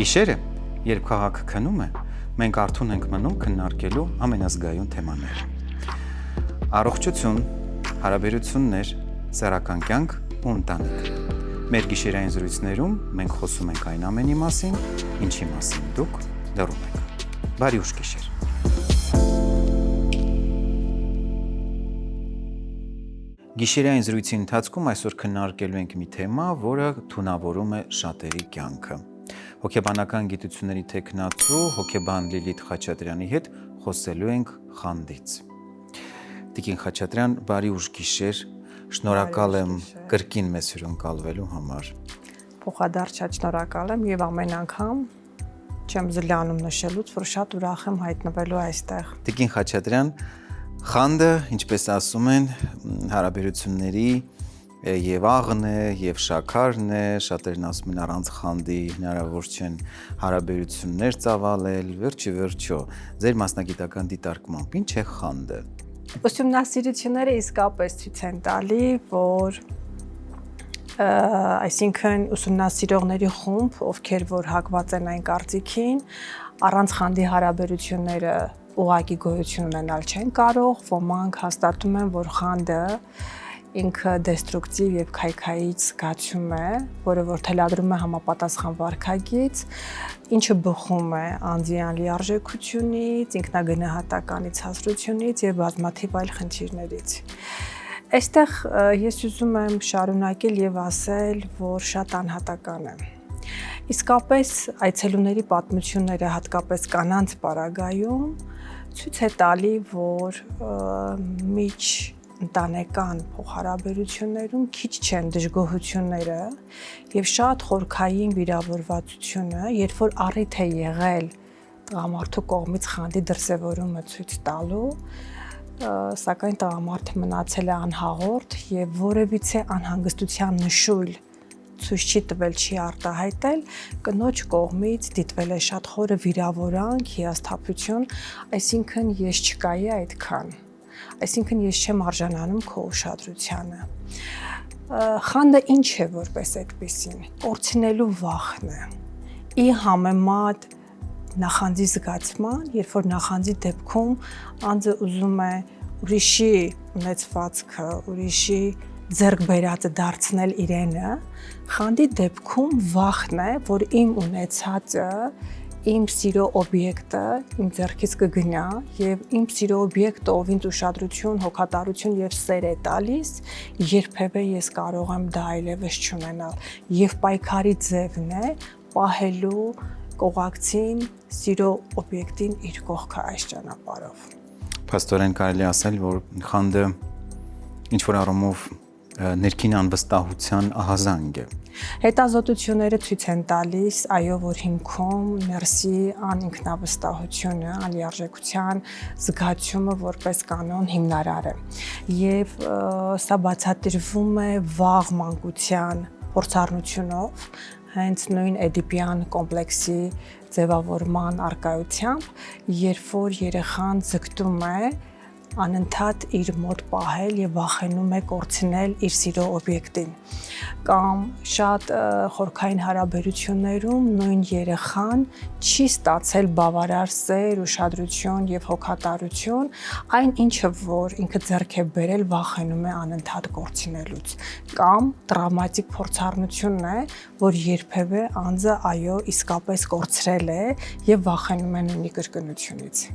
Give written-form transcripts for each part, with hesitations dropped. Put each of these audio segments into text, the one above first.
Գիշերը, երբ քաղաքը քնում է, մենք արթուն ենք մնում քննարկելու ամենազգայուն թեմաները։ Առողջություն, հարաբերություններ, սեռական կյանք ու ընտանիք։ Մեր գիշերային զրույցներում մենք խոսում ենք այն ամենի մասին, ինչի մասին դուք լռում եք։ Բարի ուշ գիշեր։ Գիշերային զրույցի ընթացքում այսօր քննարկելու ենք մի թեմա, որը թունավորում է շատերի կյանքը։ Հոգեբանական գիտությունների թեկնածու հոգեբան Լիլիթ Խաչատրյանի հետ խոսելու ենք խանդից։ Տիկին Խաչատրյան, բարի ուշ գիշեր, շնորհակալ եմ կրկին մեզ հյուրընկալվելու համար։ Փոխադարձ շնորհակալ եմ եւ ամեն անգամ չեմ զլանում նշելուց, որ շատ ուրախ եմ հայտնվելու այստեղ։ Տիկին Խաչատրյան, խանդը, ինչպես ասում են, հարաբերությունների եւ աղն է, եւ շաքարն է, շատերն ասում են առանց խանդի հնարավոր չեն հարաբերություններ ծավալել, վերջո, ձեր մասնագիտական դիտարկմամբ ինչ է խանդը։ Ուսումնասիրությունները իսկապես ցույց են տալի, որ այսինքն ուսումնասիրողների խումբ, ովքեր որ հակված են այն կարծիքին, առանց խանդի հարաբերությունները ուղղակի գոյություն ունենալ չեն կարող, ոմանք հաստատում են, որ խանդը ինքը դեստրուկտիվ եւ քայքայից զգացում է, որը որ թելադրում է համապատասխան վարքագիծ, ինչը բխում է անձի լիարժեքությունից, ինքնագնահատականի ցածրությունից եւ բազմաթիվ այլ խնդիրներից։ Այստեղ ես ուզում եմ շարունակել եւ ասել, որ շատ անհատական է։ Իսկապես այցելուների պատմությունները, հատկապես կանանց պարագայում, ցույց է տալի, որ միջ ընտանեկան փոխհարաբերություններում քիչ չեն դժգոհությունները եւ շատ խորքային վիրավորվածությունը, երբ որ առիթ է եղել տղամարդու կողմից խանդի դրսևորումը ցույց տալու, սակայն տղամարդը մնացել է անհաղորդ եւ որևիցե անհանգստության նշույլ ցույց չի տվել, չի արտահայտել, կնոջ կողմից դիտվել է շատ խորը վիրավորանք, հիասթափություն, այսինքն ես չկայի այդքան, այսինքն ես չեմ արժանանում քո ուշադրությանը։ Խանդը ինչ է որպես այդպեսին, կորցնելու վախն է։ Ի համեմատ նախանձի զգացման, երբ որ նախանձի դեպքում անձը ուզում է ուրիշի ունեցվածքը, ուրիշի ձեռք բերածը դարձնել իրենը, խանդի դեպքում վախն է, որ իմ ունեցածը, իմ սիրո օբյեկտը իմ ձեռքից կգնա եւ իմ սիրո օբյեկտը, ով ինձ ուշադրություն, հոգատարություն եւ սեր է տալիս, երբևէ ես կարող եմ դա այլևս չունենալ եւ պայքարի ձևն է պահելու կողակցին, սիրո օբյեկտին իր կողքը այս ճանապարհով։ Փաստորեն կարելի ասել, որ խանդը ինչ որ առումով ներքին անվստահության ահազանգ է։ Հետազոտությունները ցույց են տալիս, այո, որ հիմքում ներսի անինքնավստահությունը, անլիարժեքության զգացումը որպես կանոն հիմնարար է։ Եվ սա բացատրվում է վաղ մանկության փորձառնությունով, հենց նույն էդիպյան կոմպլեքսի ձևավորման արկայությամբ, երբ որ երեխան ձգտում է անընդհատ իր մոտ պահել եւ վախենում է կորցնել իր սիրո օբյեկտին, կամ շատ խորքային հարաբերություններում նույն երեխան չի ստացել բավարար սեր, ուշադրություն եւ հոգատարություն, այն ինչը որ ինքը ձեռք է բերել, վախենում է անընդհատ կորցնելուց, կամ տրավմատիկ փորձառնությունն է, որ երբևէ անձը այո իսկապես կորցրել է եւ վախենում է նույնի կրկնությունից։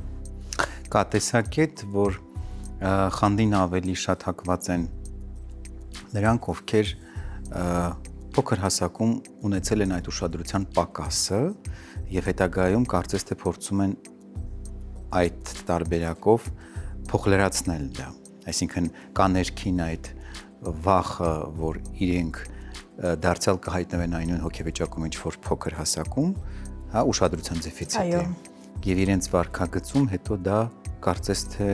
Կա տեսակետ, որ խանդին ավելի շատ հակված են նրանք, ովքեր փոքր հասակում ունեցել են այդ ուշադրության պակասը եւ հետագայում կարծես թե փորձում են այդ տարբերակով փոխլրացնել դա, այսինքն կա ներքին այդ վախը, որ իրենք դարձյալ կհայտնվեն այն նույն հոգեվիճակում, ինչ որ փոքր հասակում, հա, ուշադրության դեֆիցիտ է եւ իրենց վարքագծում հետո դա կարծես թե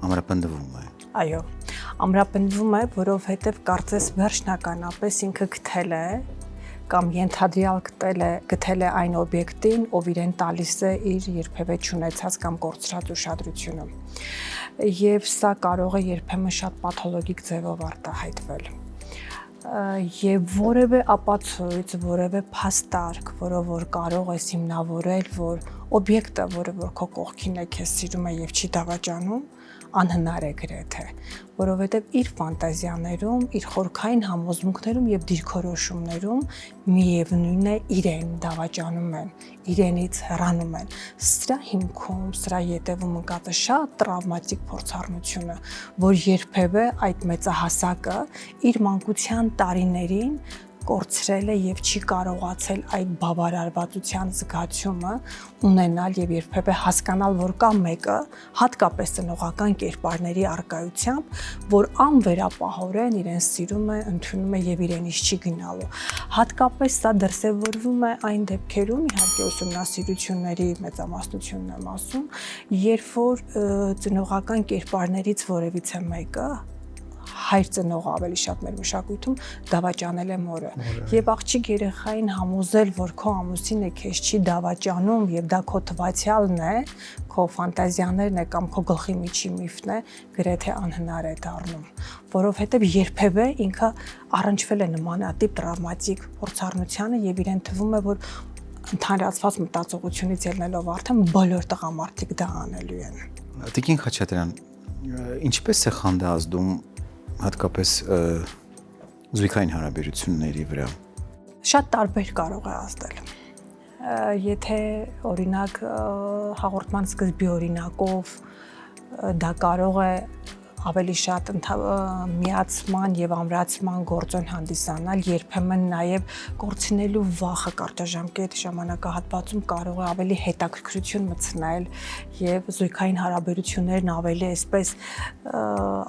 ամրապնդվում է։ Այո, ամրապնդվում է, որովհետև կարծես վերջնականապես ինքը գտել է կամ ենթադրյալ գտել է այն օբյեկտին, ով իրեն տալիս է իր երբևէ չունեցած կամ կորցրած ուշադրությունը։ Եվ սա կարող է երբեմն շատ պաթոլոգիկ ձևով արտահայտվել։ եւ որևէ ապացույց, որևէ փաստարկ, որով որ կարող ես հիմնավորել, որ օբյեկտը, որը որ քո կողքին է, քեզ սիրում է եւ չի դավաճանում, անհնար է գրեթե, որովհետև իր ֆանտազիաներում, իր խորքային համոզմունքներում եւ դիրքորոշումներում միևնույն է իրեն դավաճանում են, իրենից հեռանում են։ Սրա հիմքում, սրա ետևում ընկած է շատ տրավմատիկ փորձառնությունը, որ երբևէ այդ մեծահասակը իր մանկության տարիներին կորցրել է եւ չի կարողացել այդ բավարարվածության զգացումը ունենալ եւ երբեմն հասկանալ, որ կա մեկը, հատկապես ծնողական կերպարների առկայությամբ, որ անվերապահորեն իրեն սիրում է, ընդունում է եւ իրենից չի գնալու։ Հատկապես սա դրսևորվում է այն դեպքերում, իհարկե ուսումնասիրությունների մեծամասնությունն եմ ասում, երբ որ ծնողական կերպարներից որևիցե մեկը հայր ծնողը ավելի շատ մեր մշակույթում դավաճանել է մորը եւ աղջիկ երեխային համոզել, որ քո ամուսինը քեզ չի դավաճանում եւ դա քո թվացialն է, քո ֆանտազիաներն է կամ քո գլխի միջի միֆն է, գրեթե անհնար է դառնում, որովհետեւ երբևէ ինքը առնչվել է նմանատիպ տրավմատիկ փորձառնությանը եւ իրեն թվում է, որ ընդհանրացված մտածողությունից ելնելով արդեն բոլոր տղամարդիկ դա անելու են։ Տիկին Խաչատրյան, ինչպես է խանդը ազդում հատկապես զույգային հարաբերությունների վրա։ Շատ տարբեր կարող է ազդել։ Եթե օրինակ հաղորդման սկզբի օրինակով դա կարող է ավելի շատ միացման եւ ամրացման գործոն հանդիսանալ, երբեմն նաեւ կորցնելու վախը կարճաժամկետ ժամանակահատվածում կարող է ավելի հետաքրքրություն մտցնել եւ զույգային հարաբերություններն ավելի այսպես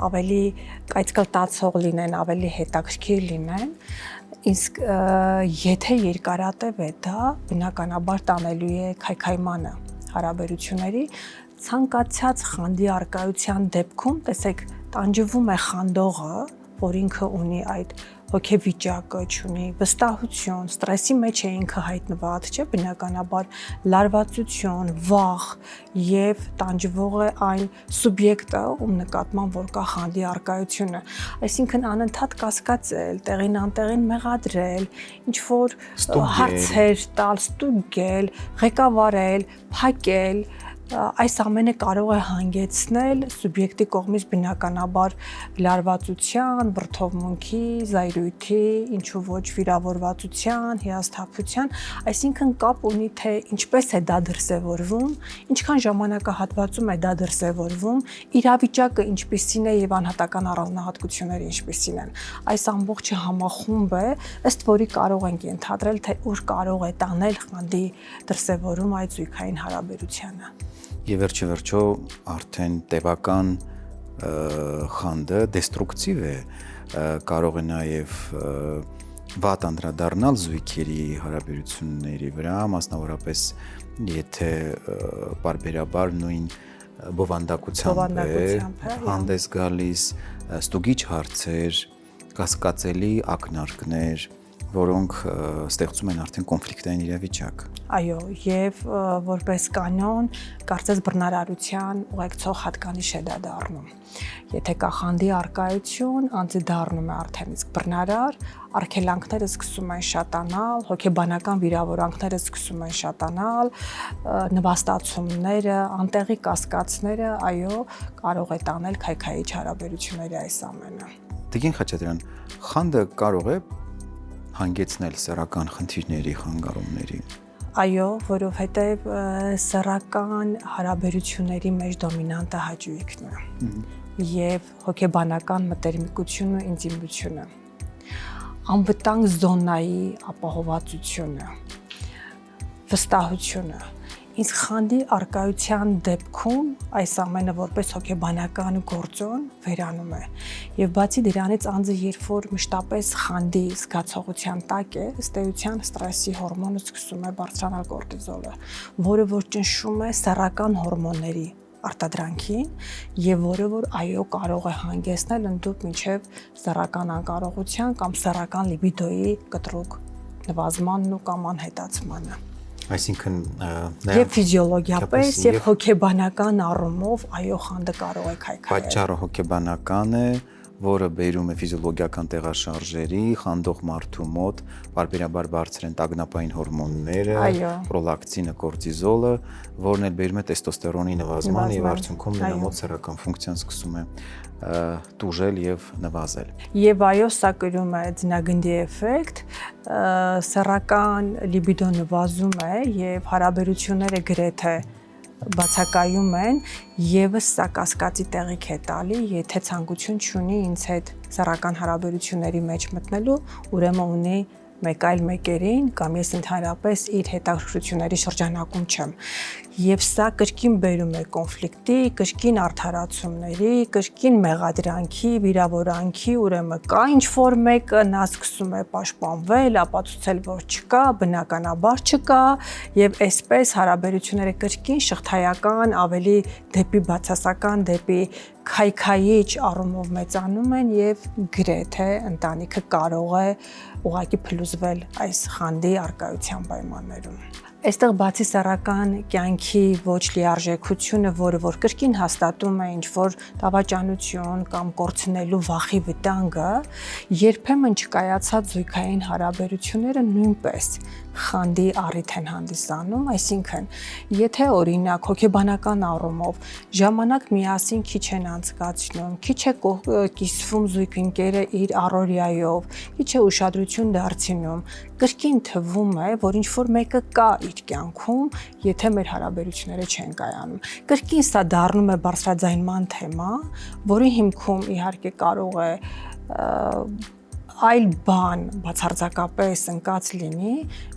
ավելի կայծկլտացող լինեն, ավելի հետաքրքիր լինեն, իսկ եթե երկարատև է դա, բնականաբար տանելու է քայքայմանը հարաբերությունների, ցանկացած խանդի առկայության դեպքում, տեսեք, տանջվում է խանդողը, որ ինքը ունի այդ հոգեվիճակը, ունի վստահություն, ստրեսի մեջ է ինքը հայտնված, չէ՞, բնականաբար լարվածություն, վախ եւ տանջվող է այն սուբյեկտը, ում նկատմամբ որ կա խանդի առկայությունը, այսինքն անընդհատ կասկածել, տեղին անտեղին մեղադրել, ինչ որ հարցեր տալ, ստուգել, ղեկավարել, փակել, այս ամենը կարող է հանգեցնել սուբյեկտի կողմից բնականաբար լարվածության, վրդովմունքի, զայրույթի, ինչու ոչ վիրավորվածության, հիասթափության, այսինքն կապ ունի թե ինչպես է դա դրսևորվում, ինչքան ժամանակահատվածում է դա դրսևորվում, իրավիճակը ինչպիսին է եւ անհատական առանձնահատկությունները ինչպիսին են։ Այս ամբողջը համախումբ է, ըստ որի կարող ենք ենթադրել, թե ուր կարող է տանել խանդի դրսևորում այդ զույգային հարաբերությանը։ Եվ վերջո արդեն տևական խանդը դեստրուկտիվ է, կարող է նաև վատ անդրադառնալ զույգերի հարաբերությունների վրա, մասնավորապես եթե պարբերաբար նույն բովանդակությամբ է հանդես գալիս, ստուգիչ հարցեր, կասկածելի ակնարկներ, որոնք ստեղծում են արդեն կոնֆլիկտային իրավիճակ։ Այո, եւ որպես կանոն, կարծես բռնարարության ուղեկցող հատկանիշ է դա դառնում։ Եթե կա խանդի առկայություն, անձը դառնում է արդեն իսկ բռնարար, արգելանքները սկսում են շատանալ, հոգեբանական վիրավորանքները սկսում են շատանալ, նվաստացումները, անտեղի կասկածները, այո, կարող է տանել քայքայիչ հարաբերությունների այս ամենը։ Տիկին Խաչատրյան, խանդը կարող է հանգեցնել սեռական խնդիրների, խանգարումների։ Այո, որովհետև սեռական հարաբերությունների մեջ դոմինանտը հաճույքն է եւ հոգեբանական մտերմիկությունն ու ինտիմությունը, անվտանգ զոնայի ապահովվածությունը, վստահությունը։ Իսկ խանդի առկայության դեպքում այս ամենը որպես հոգեբանական գործոն վերանում է։ Եվ բացի դրանից անձը երբ որ մշտապես խանդի զգացողության տակ է, ըստ էության ստրեսի հորմոնը սկսում է բարձրանալ կորտիզոլը, որը որ ճնշում է սեռական հորմոնների արտադրանքին եւ որը որ այո կարող է հանգեցնել ընդդուք մինչեւ սեռական անկարողության կամ սեռական լիբիդոյի կտրուկ նվազմանն ու կամ անհետացմանը։ Այսինքն եւ ֆիզիոլոգիապես եւ հոգեբանական առումով այո խանդը կարող է քայքայել։ Պատճառը հոգեբանական է, որը բերում է ֆիզիոլոգիական տեղաշարժերի, խանդող մարդու մոտ բարբերաբար բարձր են տագնապային հորմոնները, պրոլակտինը, կորտիզոլը, որն էլ բերում է տեստոստերոնի նվազման եւ արդյունքում նրա մոտ սեռական ֆունկցիան սկսում է տուժել եւ նվազել։ Եվ այո, սա կրում է ձնագնդի էֆեկտ, սեռական լիբիդո նվազում է եւ հարաբերությունները գրեթե բացակայում են, եւս սա կասկածի տեղիք է տալի, եթե ցանկություն չունի ինձ հետ սեռական հարաբերությունների մեջ մտնելու, ուրեմն ունի մեկ այլ մեկերին կամ ես ընդհանրապես իր հետաքրքրությունների շրջանակում չեմ։ Եվ սա կրկին բերում է կոնֆլիկտի, կրկին արդարացումների, կրկին մեղադրանքի, վիրավորանքի, ուրեմն կա ինչ-որ մեկը նա սկսում է պաշտպանվել, ապացուցել, որ չկա, բնականաբար չկա, եւ այսպես հարաբերությունները կրկին շղթայական, ավելի դեպի բացասական, դեպի քայքայիչ առումով մեծանում են եւ գրեթե ընտանիքը կարող է ուղղակի փլուզվել այս խանդի արկայության պայմաններում։ Այստեղ բացի սեռական կյանքի ոչ լիարժեքությունը, որը որ կրկին հաստատում է ինչ-որ դավաճանություն կամ կորցնելու վախի վտանգը, երբեմն չկայացած զույգային հարաբերությունները նույնպես խանդի առիթ են հանդիսանում, այսինքն, եթե օրինակ հոգեբանական առումով ժամանակ միասին քիչ են անցկացնում, քիչ է կիսվում զույգընկերը իր առօրյայով, քիչ է ուշադրություն դարձնում, կրկին թվում է, որ ինչ-որ մեկը կա իր կյանքում, եթե մեր հարաբերությունները չեն կայանում։ Կրկին սա դառնում է բարձրաձայնման թեմա, որի հիմքում իհարկե կարող է այլ բան բացարձակապես ընկած լինի,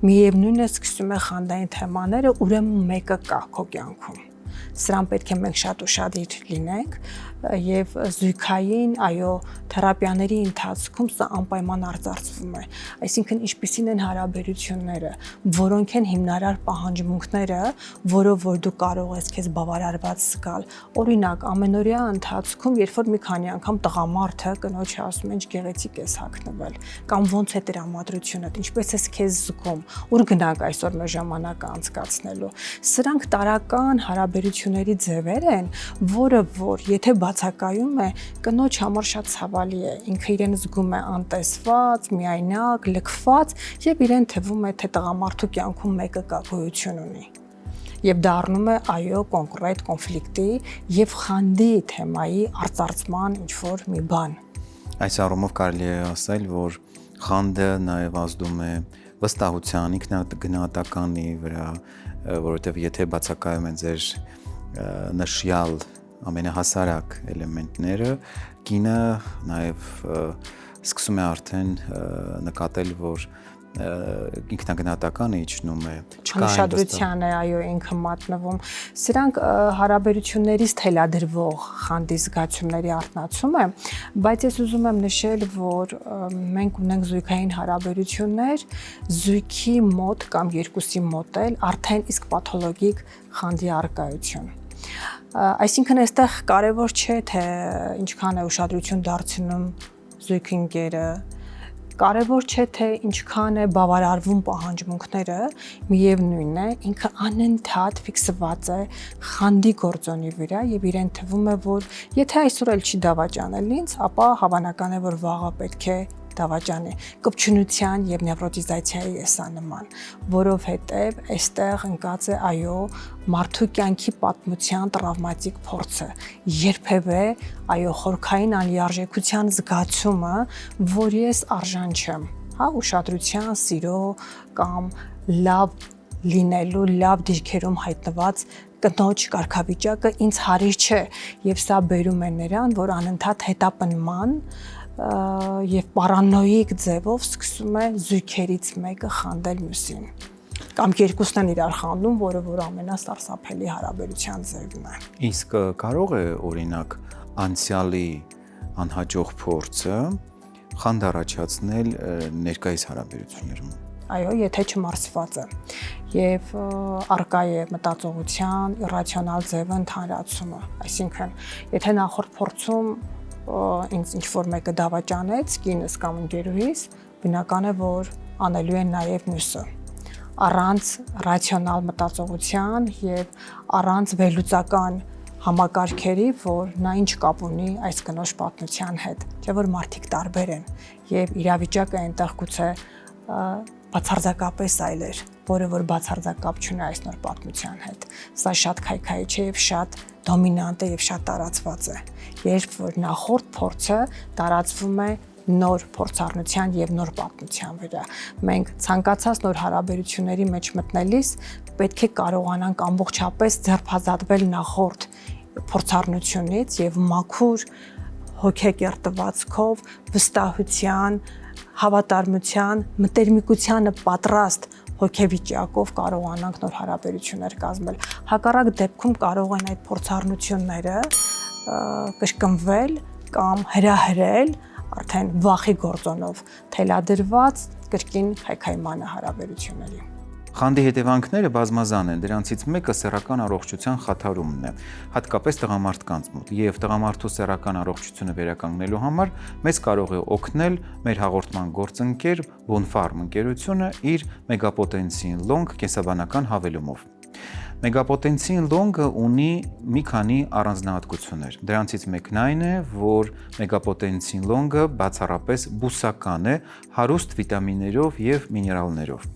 միևնույնն է սկսում է խանդային թեմաները, ուրեմն մեկը կա քո կյանքում։ Սրան պետք է մենք շատ ուշադիր լինենք եւ զույգային, այո, թերապիաների ընթացքում սա անպայման արծարծվում է։ Այսինքն ինչպիսին են հարաբերությունները, որոնք են հիմնարար պահանջմունքները, որով որ դու կարող ես քեզ բավարարված զգալ։ Օրինակ, ամենօրյա ընթացքում, երբ որ մի քանի անգամ տղամարդը կնոջը ասում է, ինչ գեղեցիկ ես հագնվել, կամ ոնց է տրամադրությունդ, ինչպես ես քեզ զգում, ուր գնանք այսօր մեր ժամանակը անցկացնելու։ Սրանք տարական հարաբերությունների ձևեր են, որը որ եթե բացակայում է, կնոջ համար շատ ցավալի է, ինքը իրեն զգում է անտեսված, միայնակ, լքված եւ իրեն թվում է, թե տղամարդու կյանքում մեկը կա գոյություն ունի։ Եվ դառնում է այո կոնկրետ կոնֆլիկտի եւ խանդի թեմայի արծարծման ինչ-որ մի բան։ Այս առումով կարելի է ասել, որ խանդը նաեւ ազդում է վստահության, ինքնագնահատականի վրա, որովհետեւ եթե բացակայում են ձեր նշյալ ամենահասարակ էլեմենտները, կինը նաև սկսում է արդեն նկատել, որ ինքնագնահատականը իջնում է, ուշադրության է այո ինքը մատնվում։ Սրանք հարաբերություններից թելադրվող խանդի զգացումների արտնացում է, բայց ես ուզում եմ նշել, որ մենք ունենք զույգային հարաբերություններ, զույգի մոտ կամ երկուսի մոտ էլ արդեն իսկ պաթոլոգիկ խանդի առկայություն։ Այսինքն այստեղ կարևոր չէ, թե ինչքան է ուշադրություն դարձնում զույգընկերը, կարևոր չէ, թե ինչքան է բավարարվում պահանջմունքները, միևնույնն է, ինքը անընդհատ ֆիքսված է խանդի գործոնի վրա եւ իրեն թվում է, որ եթե այսօր էլ չի դավաճանել ինձ, ապա հավանական է, որ վաղը պետք է դավաճանի։ Կպչունության եւ նևրոտիզացիայի է սա նման, որովհետեւ այստեղ ընկած է այո մարդու կյանքի պատմության տրավմատիկ փորձը, երբևէ այո խորքային անլիարժեքության զգացումը, որ ես արժան չեմ, հա ուշադրության, սիրո կամ լավ լինելու, լավ դիրքերում հայտնված կնոջ կարգավիճակը ինձ հարիր չէ եւ սա բերում է նրան, որ անընդհատ հետապնդման եւ պարանոիկ ձևով սկսում է զույգերից մեկը խանդել մյուսին։ Կամ երկուսն են իրար խանդում, որը որ ամենասարսափելի հարաբերության ձևն է։ Իսկ կարող է օրինակ անցյալի անհաջող փորձը խանդ առաջացնել ներկայիս հարաբերություններում։ Այո, եթե չմարսված է եւ արկա է մտածողության իռացիոնալ ձևը ընդհանրացումը, այսինքն եթե նախորդ փորձում ինձ ինչ-որ մեկը դավաճանեց, կինս կամ ընկերուհիս, բնական է, որ անելու են նաև մյուսը։ Առանց ռացիոնալ մտածողության եւ առանց վերլուծական համակարգերի, որ նա ինչ կապ ունի այս կնոջ պատմության հետ, չէ՞ որ մարդիկ տարբեր են եւ իրավիճակը այնտեղ գուցե բացարձակապես այլ էր, որը որ բացարձակապ չունի այս նոր պատմության հետ։ Սա շատ քայքայիչ է եւ շատ դոմինանտ է եւ շատ տարածված է։ Երբ որ նախորդ փորձը տարածվում է նոր փորձառնության եւ նոր պատմության վրա։ Մենք ցանկացած նոր հարաբերությունների մեջ մտնելիս պետք է կարողանանք ամբողջապես ձերբազատվել նախորդ փորձառնությունից եւ մաքուր հոգեկերտվածքով, վստահության, հավատարմության, մտերմիկությանը պատրաստ հոգեվիճակով կարողանանք նոր հարաբերություններ կազմել։ Հակառակ դեպքում կարող են այդ փորձառնությունները կրկնվել կամ հրահրել արդեն վախի գործոնով թելադրված կրկին քայքայման հարաբերությունների։ Խանդի հետևանքները բազմազան են, դրանցից մեկը սեռական առողջության խաթարումն է, հատկապես տղամարդկանց մոտ, եւ տղամարդու սեռական առողջությունը վերականգնելու համար մեզ կարող է օգնել մեր հաղորդման գործընկեր Bonfarm ընկերությունը իր Megapotensine Long կենսաբանական հավելումով։ Megapotensine Long-ը ունի մի քանի առանձնահատկություններ։ Դրանցից մեկն այն է, որ Megapotensine Long-ը բացառապես բուսական է, հարուստ վիտամիններով եւ միներալներով։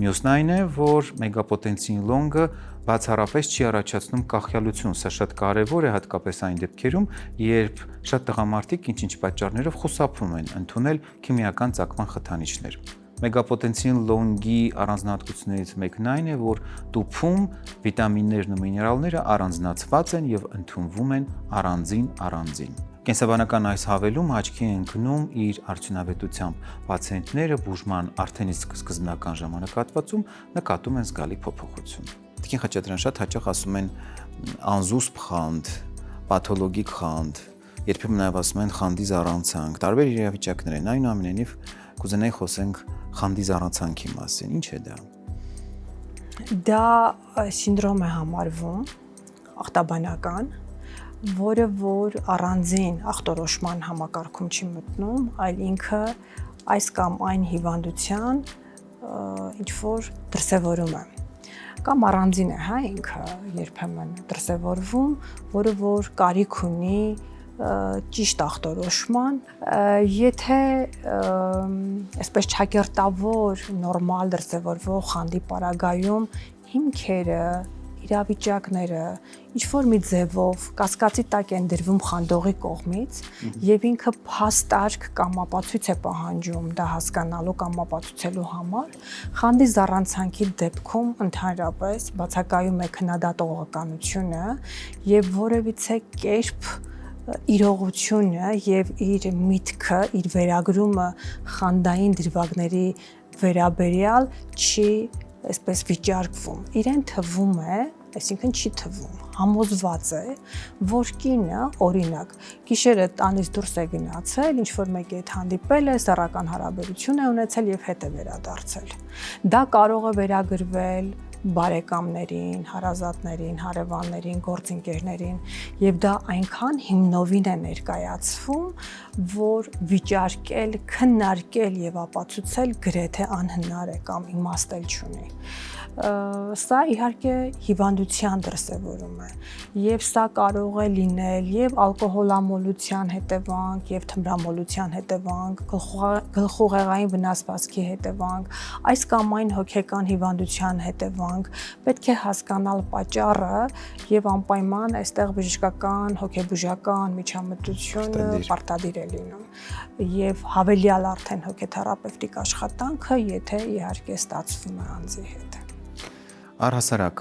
Մյուսն այն է, որ Megapotensine Long-ը բացառապես չի առաջացնում կախյալություն, սա շատ կարևոր է հատկապես այն դեպքերում, երբ շատ տղամարդիկ ինչ-ինչ պատճառներով խուսափում են ընդունել քիմիական ծակման խթանիչներ։ Megapotensine Long-ի առանձնահատկություններից մեկն այն է, որ տուփում վիտամիններն ու միներալները առանձնացված են եւ ընդունվում են առանձին։ Կենսաբանական այս հավելումը աչքի է ընկնում իր արդյունավետությամբ։ Պացիենտները բուժման արդեն իսկ սկզբնական ժամանակահատվածում նկատում են զգալի փոփոխություն։ Տիկին Խաչատրյան, շատ հաճախ ասում են անզուսպ խանդ, պաթոլոգիկ խանդ, երբեմն նաև ասում են խանդի զառանցանք, տարբեր իրավիճակներ են, այնուամենայնիվ կուզենայի խոսենք խանդի զառանցանքի մասին։ Ինչ է դա։ Դա սինդրոմ է համարվում, ախտաբանական, որը որ առանձին ախտորոշման համակարգում չի մտնում, այլ ինքը այս կամ այն հիվանդության ինչ որ դրսևորում է։ Կամ առանձին է, հա, ինքը երբեմն դրսևորվում, որը որ կարիք ունի ճիշտ ախտորոշման, եթե այսպես չակերտավոր նորմալ դրսևորվող խանդի պարագայում հիմքերը, իրավիճակները ինչ որ մի ձևով կասկածի տակ են դրվում խանդողի կողմից եւ ինքը փաստարկ կամ ապացույց է պահանջում դա հասկանալու կամ ապացուցելու համար, խանդի զառանցանքի դեպքում ընդհանրապես բացակայում է քննադատողականությունը եւ որևիցե կերպ իրողությունը եւ իր միտքը, իր վերագրումը խանդային դրվագների վերաբերյալ չի այսպես վիճարկվում։ Իրեն թվում է, այսինքն չի թվում, համոզված է, որ կինը, օրինակ, գիշերը տանից դուրս է գնացել, ինչ որ մեկի հետ հանդիպել է, սեռական հարաբերություն է ունեցել եւ հետ է վերադարձել։ Դա կարող է վերագրվել բարեկամներին, հարազատներին, հարևաններին, գործընկերներին եւ դա այնքան հիմնովին է ներկայացվում, որ վիճարկել, քննարկել եւ ապացուցել գրեթե անհնար է կամ իմաստ չունի։ Սա իհարկե հիվանդության դրսևորում է եւ սա կարող է լինել եւ ալկոհոլամոլության հետևանք եւ թմրամոլության հետևանք, գլխուղեղային վնասվածքի հետևանք, այս կամ այն հոգեկան հիվանդության հետևանք, պետք է հասկանալ պատճառը եւ անպայման այստեղ բժշկական, հոգեբուժական միջամտությունը պարտադիր է լինում եւ հավելյալ արդեն հոգեթերապևտիկ աշխատանքը, եթե իհարկե ստացվում է անձի հետ։ Առհասարակ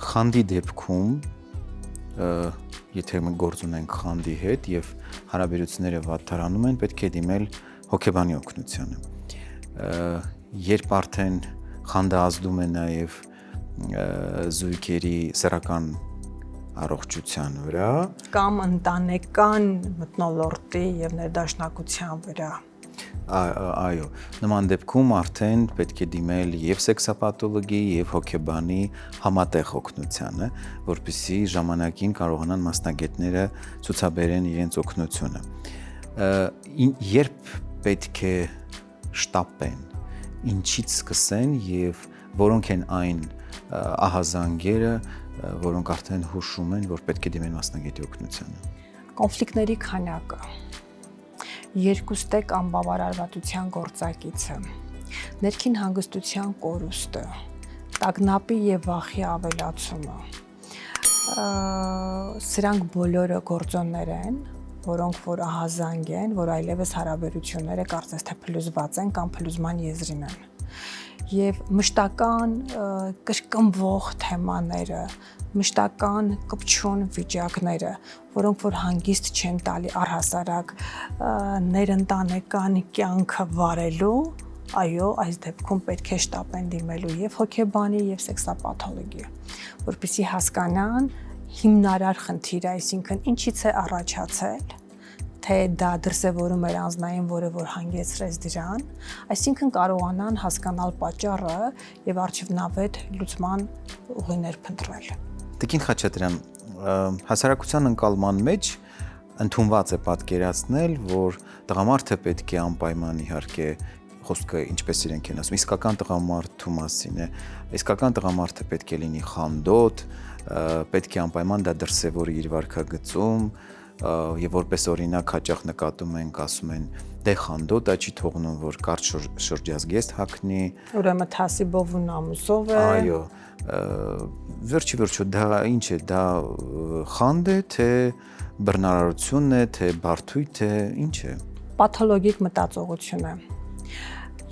խանդի դեպքում, եթե մենք գործ ունենք խանդի հետ եւ հարաբերությունները վատթարանում են, պետք է դիմել հոգեբանի օգնությանը։ Երբ արդեն խանդը ազդում է նաեւ զույգերի սեռական առողջության վրա կամ ընտանեկան մթնոլորտի եւ ներդաշնակության վրա, այո, նման դեպքում արդեն պետք է դիմել եւ սեքսապաթոլոգի եւ հոգեբանի համատեղ օգնությանը, որպեսզի ժամանակին կարողանան մասնագետները ցուցաբերեն իրենց օգնությունը։ Երբ պետք է շտապեն, ինչից սկսեն եւ որոնք են այն ահազանգերը, որոնք արդեն հուշում են, որ պետք է դիմեն մասնագետի օգնությանը։ Կոնֆլիկտների քանակը, երկուստեք անբավարարվածության գործակիցը, ներքին հանգստության կորուստը, տագնապի եւ վախի ավելացումը, սրանք բոլորը գործոններ են, որոնք որ ահազանգ են, որ այլևս հարաբերությունները կարծես թե փլուզված են կամ փլուզման եզրին են։ Եվ մշտական կրկնվող թեմաները, մշտական կպչուն վիճակները, որոնք որ հանգիստ չեն տալի առհասարակ ներընտանեկան կյանքը վարելու, այո, այս դեպքում պետք է շտապեն դիմելու եւ հոգեբանի եւ սեքսապաթոլոգի, որպեսզի հասկանան հիմնարար խնդիրը, այսինքն ինչից է առաջացել, թե դա դրսևորում էր անձնային, որը որ հանգեցրեց դրան, այսինքն կարողանան հասկանալ պատճառը եւ առջևնավետ լուծման ուղիներ փնտրել։ Տիկին Խաչատրյան, հասարակության ընկալման մեջ ընդունված է պատկերացնել, որ տղամարդը պետք է անպայման իհարկե խոսքը ինչպես իրենք են ասում, իսկական տղամարդու մասին է, իսկական տղամարդը պետք է լինի խանդոտ, պետք է անպայման դա դրսևորի իր վարքագծում, եւ որպես օրինակ հաճախ նկատում ենք, ասում են, դե խանդոտ, դա չի թողնում, որ կարճ շրջազգեստ հագնի, ուրեմն թասիբով ու նամուսով է։ Այո, վերջի վերջո դա ինչ է, դա խանդ է, թե բռնարարություն է, թե բարդույթ է, ինչ է։ Պաթոլոգիկ մտածողություն է,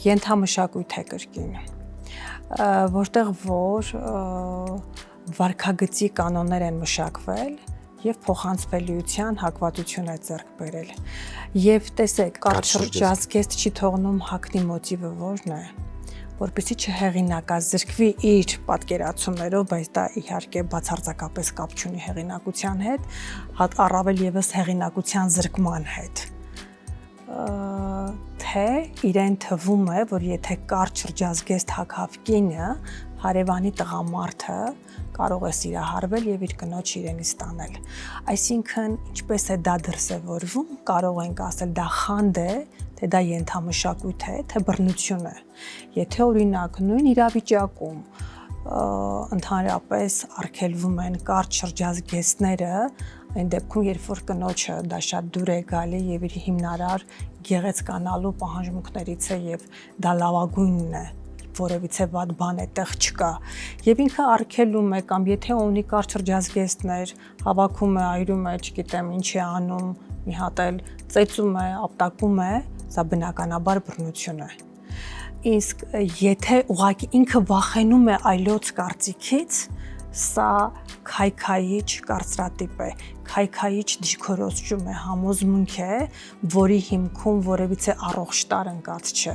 ենթամշակույթ է կրկին, որտեղ որ վարքագծի կանոններ են մշակվել եւ փոխանցվելիության հակվածություն է ձեռք բերել։ Եվ տեսեք, կարճ շրջազգեստ չի թողնում հագնի մոտիվը որն է, որպեսզի չհեղինակազրկվի իր պատկերացումներով, բայց դա իհարկե բացարձակապես կապ չունի հեղինակության հետ, առավել եւս հեղինակության զրկման հետ։ Թե իրեն թվում է, որ եթե կարճ շրջազգեստ հագավ կինը, հարևանի տղամարդը կարող է սիրահարվել եւ իր կնոջ իրենից ստանել։ Այսինքն, ինչպես է դա դրսևորվում, կարող ենք ասել դա խանդ է, թե դա ենթամշակույթ է, թե բռնություն է։ Եթե օրինակ նույն իրավիճակում ընդհանրապես արգելվում են կարճ շրջազգեստները, այն դեպքում, երբ որ կնոջը դա շատ դուր է գալի եւ իր հիմնարար գեղեցկանալու պահանջմունքներից է եւ դա լավագույնն է, որևիցե վատ բան այդտեղ չկա, եւ ինքը արգելում է կամ եթե ունի կարճ շրջազգեստներ, հավաքում է, այրում է, չգիտեմ, ինչ է անում, մի հատ էլ ծեծում է, ապտակում է, սա բնականաբար բռնություն է։ Իսկ եթե ուղղակի ինքը վախենում է այլոց կարծիքից, սա քայքայիչ կարծրատիպ է, քայքայիչ դիրքորոշում է, համոզմունք է, որի հիմքում որևիցե առողջ տարր ընկած չէ։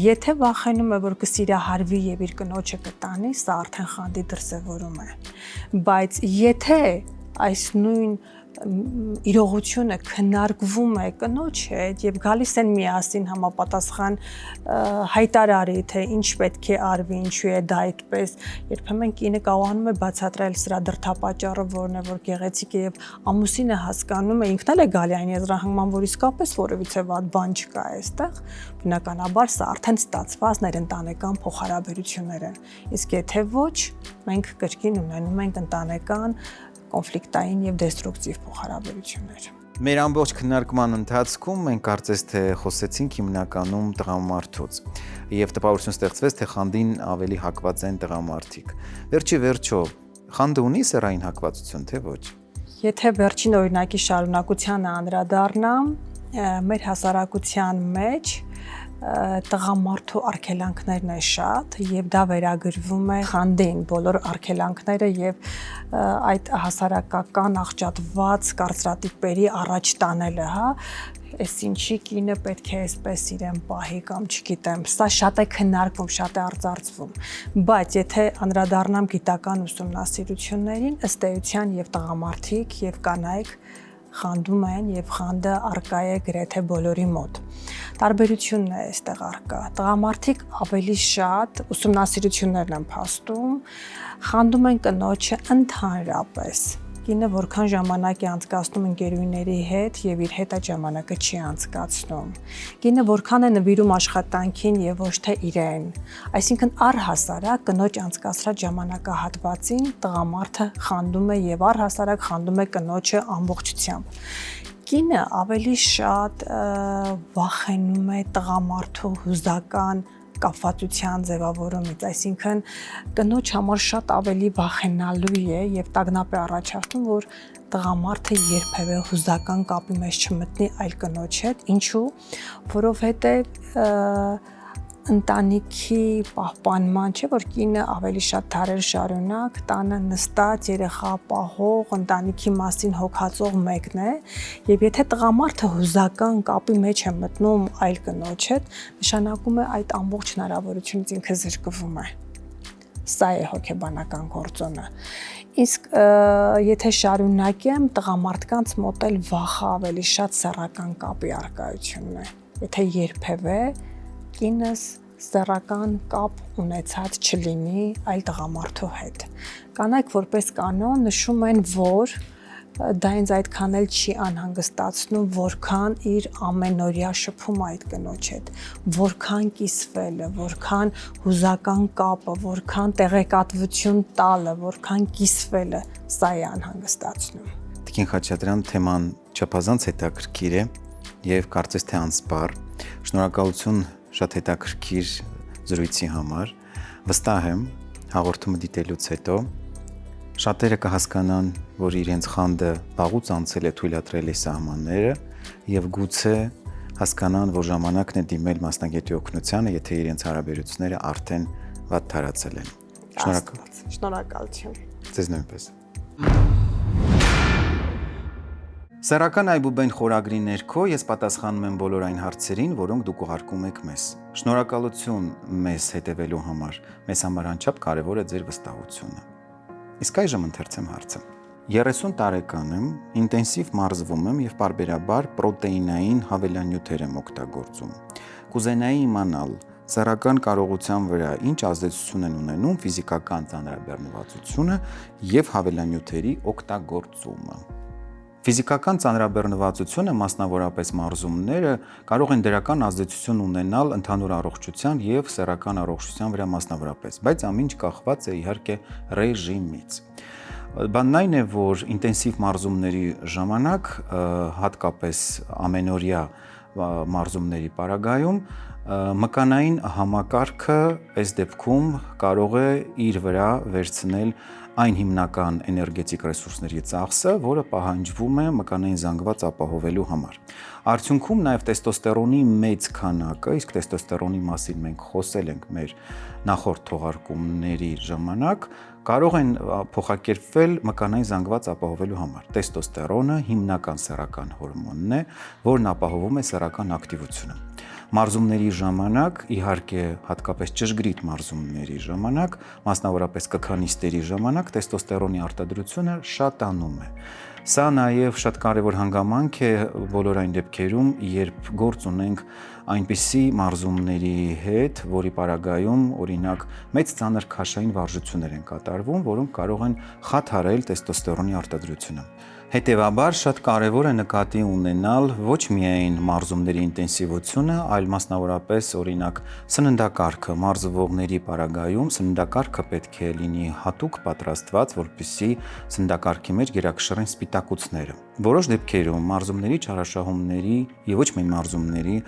Եթե վախենում է, որ կսիրահարվի եւ իր կնոջը կտանի, սա արդեն խանդի դրսևորում է։ Բայց եթե այս նույն իրողությունը քննարկվում է կնոջ հետ եւ գալիս են միասին համապատասխան հայտարարի, թե ինչ պետք է արվի, ինչու է դա այդպես, երբեմն կինը կարողանում է բացատրել սրա դրդապատճառը, որն է, որ գեղեցիկ է եւ ամուսինը հասկանում է, ինքն էլ է գալի այն եզրահանգման, որ իսկապես որևիցե վատ բան չկա այստեղ, բնականաբար սա արդեն ստացված ներընտանեկան փոխհարաբերություններ են։ Իսկ եթե ոչ, մենք կրկին ունենում ենք ընտանեկան կոնֆլիկտային եւ դեստրուկտիվ փոխհարաբերություններ։ Մեր ամբողջ քննարկման ընթացքում մենք կարծես թե խոսեցինք հիմնականում տղամարդուց եւ տպավորություն ստեղծվեց, թե խանդին ավելի հակված են տղամարդիկ։ Վերջի վերջո խանդը ունի սեռային հակվածություն, թե ոչ։ Եթե վերջին օրինակի շարունակությանը անդրադառնամ, մեր հասարակության մեջ տղամարդու արգելանքներն է շատ եւ դա վերագրվում է խանդին, բոլոր արգելանքները եւ այդ հասարակական աղճատված կարծրատիպերի առաջ տանելը, հա, այս ինչի կինը պետք է այսպես իրեն պահի կամ չգիտեմ, սա շատ է քննարկվում, շատ է արծարծվում, բայց եթե անդրադառնամ գիտական ուսումնասիրություններին, ըստ էության եւ տղամարդիկ եւ կանայք խանդում են եւ խանդը առկա է գրեթե բոլորի մոտ։ Տարբերությունն է այստեղ առկա։ Տղամարդիկ ավելի շատ ուսումնասիրություններն են փաստում, խանդում են կնոջը ընդհանրապես։ կինը որքան ժամանակ է անցկացնում ընկերուհիների հետ եւ իր հետ այդ ժամանակը չի անցկացնում։ Կինը որքան է նվիրում աշխատանքին եւ ոչ թե իրեն։ Այսինքն առհասարակ կնոջ անցկացրած ժամանակահատվածին տղամարդը խանդում է եւ առհասարակ խանդում է կնոջը ամբողջությամբ։ Կինը ավելի շատ վախենում է տղամարդու հուզական կապվածության ձևավորումից, այսինքն կնոջ համար շատ ավելի վախենալու է եւ տագնապ է առաջացնում, որ տղամարդը երբևէ հուզական կապի մեջ չմտնի այլ կնոջ հետ, ինչու, որովհետեւ ընտանիքի պահպանման, չէ՞ որ կինը ավելի շատ դարեր շարունակ տանը նստած երեխա պահող, ընտանիքի մասին հոգացող մեկն է, եւ եթե տղամարդը հուզական կապի մեջ է մտնում այլ կնոջ հետ, նշանակում է այդ ամբողջ հնարավորությունից ինքը զրկվում է։ Սա է հոգեբանական գործոնը։ Իսկ եթե շարունակեմ, տղամարդկանց մոտ էլ վախը ավելի շատ սեռական կապի առկայությունն է։ Եթե երբևէ կինս սեռական կապ ունեցած չլինի այլ տղամարդու հետ։ Կանայք որպես կանոն նշում են, որ դա ինձ այդքան էլ չի անհանգստացնում, որքան իր ամենօրյա շփումը այդ կնոջ հետ, որքան կիսվելը, որքան հուզական կապը, որքան տեղեկատվություն տալը, որքան կիսվելը, սա է անհանգստացնում։ Տիկին Խաչատրյան, թեման չափազանց հետաքրքիր է եւ կարծես թե անսպառ։ Շնորհակալություն շատ հետաքրքիր զրույցի համար։ Վստահ եմ, հաղորդումը դիտելուց հետո շատերը կհասկանան, որ իրենց խանդը վաղուց անցել է թույլատրելի սահմանները եւ գուցե հասկանան, որ ժամանակն է դիմել մասնագետի օգնությանը, եթե իրենց հարաբերությունները արդեն վատ թարացել են։ Շնորհակալություն։ Ձեզ նույնպես։ Սեռական այբուբեն խորագրի ներքո ես պատասխանում եմ բոլոր այն հարցերին, որոնք դուք ուղարկում եք մեզ։ Շնորհակալություն մեզ հետևելու համար։ Մեզ համար անչափ կարևոր է ձեր վստահությունը։ Իսկ այժմ ընթերցեմ հարցը։ 30 տարեկան եմ, ինտենսիվ մարզվում եմ եւ պարբերաբար պրոտեինային հավելանյութեր եմ օգտագործում։ Կուզենայի իմանալ, սեռական կարողության վրա ինչ ազդեցություն են ունենում ֆիզիկական ծանրաբեռնվածությունը եւ հավելանյութերի օգտագործումը։ Ֆիզիկական ծանրաբեռնվածությունը, մասնավորապես մարզումները, կարող են դրական ազդեցություն ունենալ ընդհանուր առողջության եւ սեռական առողջության վրա մասնավորապես, բայց ամեն ինչ կախված է իհարկե ռեժիմից։ Բանն այն է, որ ինտենսիվ մարզումների ժամանակ, հատկապես ամենօրյա մարզումների պարագայում, մկանային համակարգը այս դեպքում կարող է իր վրա վերցնել այն հիմնական էներգետիկ ռեսուրսների ծախսը, որը պահանջվում է մկանային զանգված ապահովելու համար։ Արդյունքում նաև տեստոստերոնի մեծ քանակը, իսկ տեստոստերոնի մասին մենք խոսել ենք մեր նախորդ թողարկումների ժամանակ, կարող են փոխակերպվել մկանային զանգված ապահովելու համար։ Տեստոստերոնը հիմնական սեռական հորմոնն է, որն ապահովում է սեռական ակտիվությունը։ Մարզումների ժամանակ, իհարկե հատկապես ճշգրիտ մարզումների ժամանակ, մասնավորապես կքանիստերի ժամանակ տեստոստերոնի արտադրությունը շատանում է։ Սա նաև շատ կարևոր հանգամանք է բոլոր այն դեպքերում, երբ գործ ունենք այնպիսի մարզումների հետ, որի պարագայում օրինակ մեծ ծանր քաշային վարժություններ են կատարվում, որոնք կարող են խաթարել տեստոստերոնի արտադրությունը։ Հետևաբար շատ կարևոր է նկատի ունենալ ոչ միայն մարզումների ինտենսիվությունը, այլ մասնավորապես օրինակ սննդակարգը, մարզվողների պարագայում սննդակարգը պետք է լինի հատուկ պատրաստված, որպեսզի սննդակարգի մեջ գերակշռեն սպիտակուցները։ Որոշ դեպքերում մարզումների չարաշահումների եւ ոչ միայն մարզումների,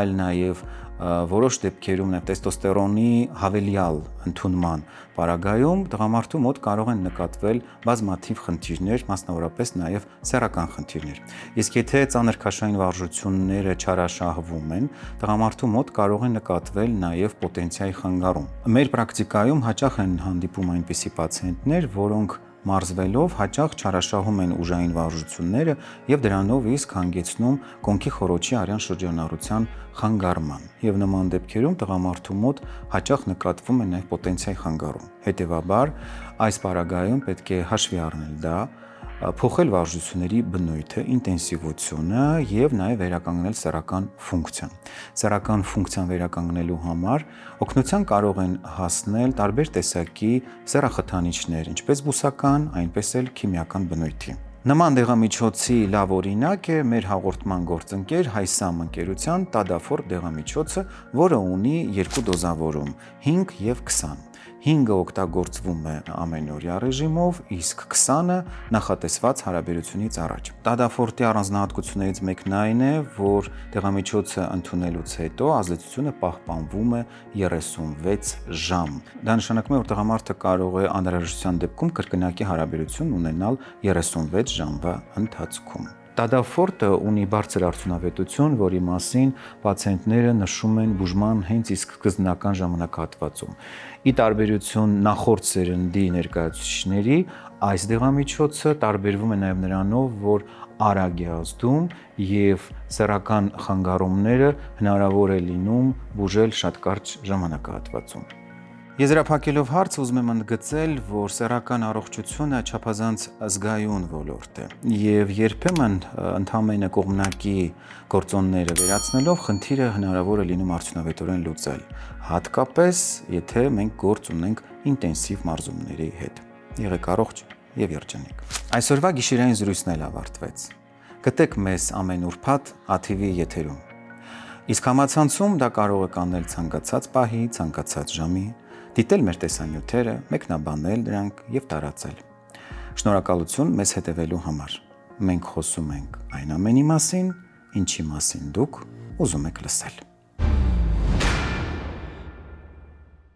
այլ նաեւ որոշ դեպքերում նաև տեստոստերոնի հավելյալ ընդունման պարագայում տղամարդու մոտ կարող են նկատվել բազմաթիվ խնդիրներ, մասնավորապես նաև սեռական խնդիրներ։ Իսկ եթե ծանր քաշային վարժությունները չարաշահվում են, տղամարդու մոտ կարող է նկատվել նաև պոտենցիայի խանգարում։ Մեր պրակտիկայում հաճախ են հանդիպում այնպիսի պացիենտներ, որոնք մարզվելով հաճախ չարաշահում են ուժային վարժությունները եւ դրանով իսկ հանգեցնում կոնքի խոռոչի արյան շրջանառության խանգարման։ Եվ նման դեպքերում տղամարդու մոտ հաճախ նկատվում է նաև պոտենցիայի խանգարում։ Հետևաբար, այս պարագայում պետք է հաշվի առնել դա, փոխել վարժությունների բնույթը, ինտենսիվությունը եւ նաեւ վերականգնել սեռական ֆունկցիան։ Սեռական ֆունկցիան վերականգնելու համար օգնության կարող են հասնել տարբեր տեսակի սեռախթանիչներ, ինչպես բուսական, այնպես էլ քիմիական բնույթի։ Նման դեղամիջոցի լավ օրինակ է մեր հաղորդման գործընկեր Հայսամ ընկերության Տադաֆորտ դեղամիջոցը, որը ունի երկու դոզավորում՝ 5 եւ 20։ 5-ը օգտագործվում է ամենօրյա ռեժիմով, իսկ 20-ը նախատեսված հարաբերությունից առաջ։ Տադաֆորտի առանձնահատկություններից մեկն այն է, որ դեղամիջոցը ընդունելուց հետո ազդեցությունը պահպանվում է 36 ժամ։ Դա նշանակում է, որ տղամարդը կարող է անհրաժեշտության դեպքում կրկնակի հարաբերություն ունենալ 36 ժամվա ընթացքում։ Տադաֆորտը ունի բարձր արդյունավետություն, որի մասին պացիենտները նշում են բուժման հենց իսկ սկզբնական ժամանակահատվածում։ Ի տարբերություն նախորդ սերնդի ներկայացուցիչների, այս դեղամիջոցը տարբերվում է նաև նրանով, որ արագ է ազդում եւ սեռական խանգարումները հնարավոր է լինում բուժել շատ կարճ ժամանակահատվածում։ Եզրափակելով հարցը ուզում եմ ընդգծել, որ սեռական առողջությունը չափազանց զգայուն ոլորտ է եւ երբեմն ընդհանրապես կողմնակի գործոնները վերացնելով խնդիրը հնարավոր է լինում արդյունավետորեն լուծել, հատկապես եթե մենք գործ ունենք ինտենսիվ մարզումների հետ։ Եղեք առողջ եւ երջանիկ։ Այսօրվա գիշերային զրույցն էլ ավարտվեց։ Գտեք մեզ ամեն ուրբաթ ATV եթերում։ Իսկ համացանցում դա կարող եք անել ցանկացած պահի, ցանկացած ժամի, դիտել մեր տեսանյութերը, մեկնաբանել դրանք եւ տարածել։ Շնորհակալություն մեզ հետևելու համար։ Մենք խոսում ենք այն ամենի մասին, ինչի մասին դուք ուզում եք լսել։